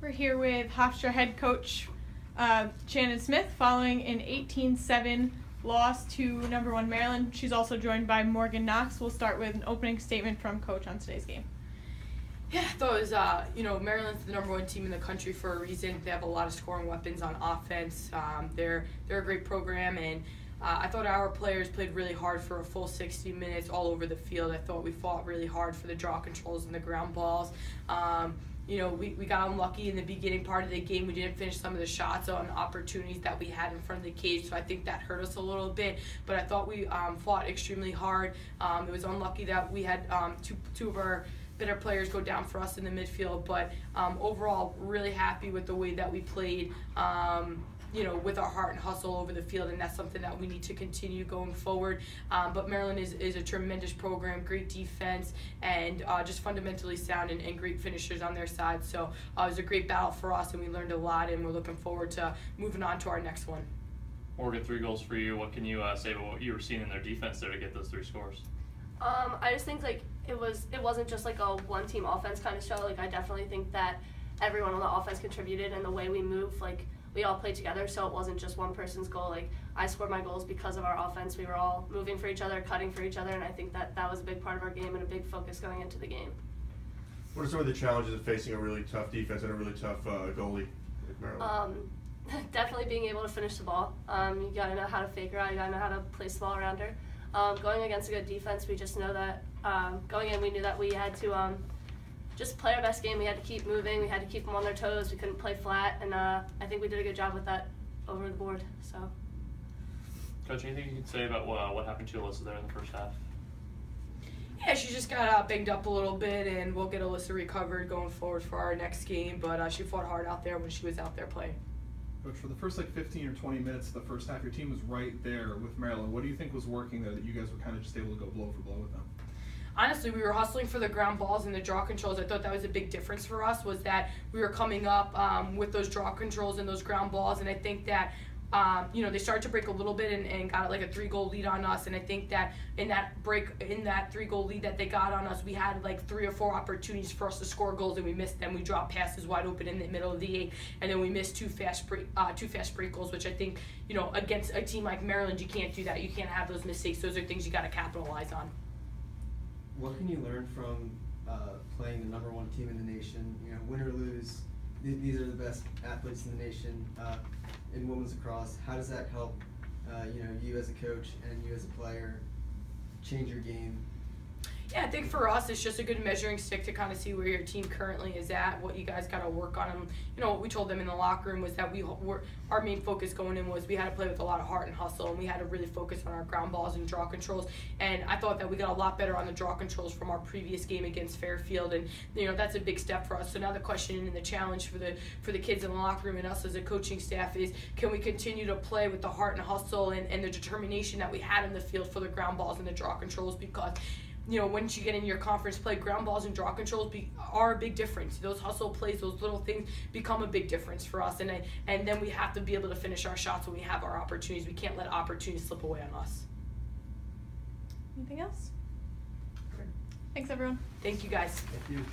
We're here with Hofstra head coach Shannon Smith following an 18-7 loss to number 1 Maryland. She's also joined by Morgan Knox. We'll start with an opening statement from coach on today's game. Yeah, I thought it was, Maryland's the number 1 team in the country for a reason. They have a lot of scoring weapons on offense. They're a great program, and I thought our players played really hard for a full 60 minutes all over the field. I thought we fought really hard for the draw controls and the ground balls. We got unlucky in the beginning part of the game. We didn't finish some of the shots on opportunities that we had in front of the cage, so I think that hurt us a little bit. But I thought we fought extremely hard. It was unlucky that we had two of our better players go down for us in the midfield, but overall really happy with the way that we played, with our heart and hustle over the field, and that's something that we need to continue going forward. But Maryland is a tremendous program, great defense, and just fundamentally sound and great finishers on their side. So it was a great battle for us, and we learned a lot, and we're looking forward to moving on to our next one. Morgan, 3 goals for you. What can you say about what you were seeing in their defense there to get those 3 scores? I just think it wasn't just like a one-team offense kind of show. I definitely think that everyone on the offense contributed, and the way we move, we all played together, so it wasn't just one person's goal. I scored my goals because of our offense. We were all moving for each other, cutting for each other, and I think that was a big part of our game and a big focus going into the game. What are some of the challenges of facing a really tough defense and a really tough goalie like Maryland? Definitely being able to finish the ball. You gotta know how to fake her out. You gotta know how to place the ball around her. Going against a good defense, we just know that going in, we knew that we had to just play our best game. We had to keep moving. We had to keep them on their toes. We couldn't play flat, and I think we did a good job with that over the board. So, Coach, anything you can say about what happened to Alyssa there in the first half? Yeah, she just got banged up a little bit, and we'll get Alyssa recovered going forward for our next game. But she fought hard out there when she was out there playing. Coach, for the first 15 or 20 minutes of the first half, your team was right there with Maryland. What do you think was working there that you guys were kind of just able to go blow for blow with them? Honestly, we were hustling for the ground balls and the draw controls. I thought that was a big difference for us, was that we were coming up with those draw controls and those ground balls, and I think that they started to break a little bit and got like a 3-goal lead on us, and I think that in that 3-goal lead that they got on us, we had 3 or 4 opportunities for us to score goals, and we missed them. We dropped passes wide open in the middle of the 8, and then we missed two fast break goals, which I think, against a team like Maryland, you can't do that. You can't have those mistakes. Those are things you got to capitalize on. What can you learn from playing the number 1 team in the nation? Win or lose, these are the best athletes in the nation in women's lacrosse. How does that help you as a coach and you as a player change your game? Yeah, I think for us, it's just a good measuring stick to kind of see where your team currently is at, what you guys got to work on. And, what we told them in the locker room was that our main focus going in was we had to play with a lot of heart and hustle, and we had to really focus on our ground balls and draw controls. And I thought that we got a lot better on the draw controls from our previous game against Fairfield, and that's a big step for us. So now the question and the challenge for the kids in the locker room and us as a coaching staff is, can we continue to play with the heart and hustle and the determination that we had in the field for the ground balls and the draw controls? Because once you get in your conference play, ground balls and draw controls are a big difference. Those hustle plays, those little things become a big difference for us. And then we have to be able to finish our shots when we have our opportunities. We can't let opportunities slip away on us. Anything else? Thanks, everyone. Thank you, guys. Thank you.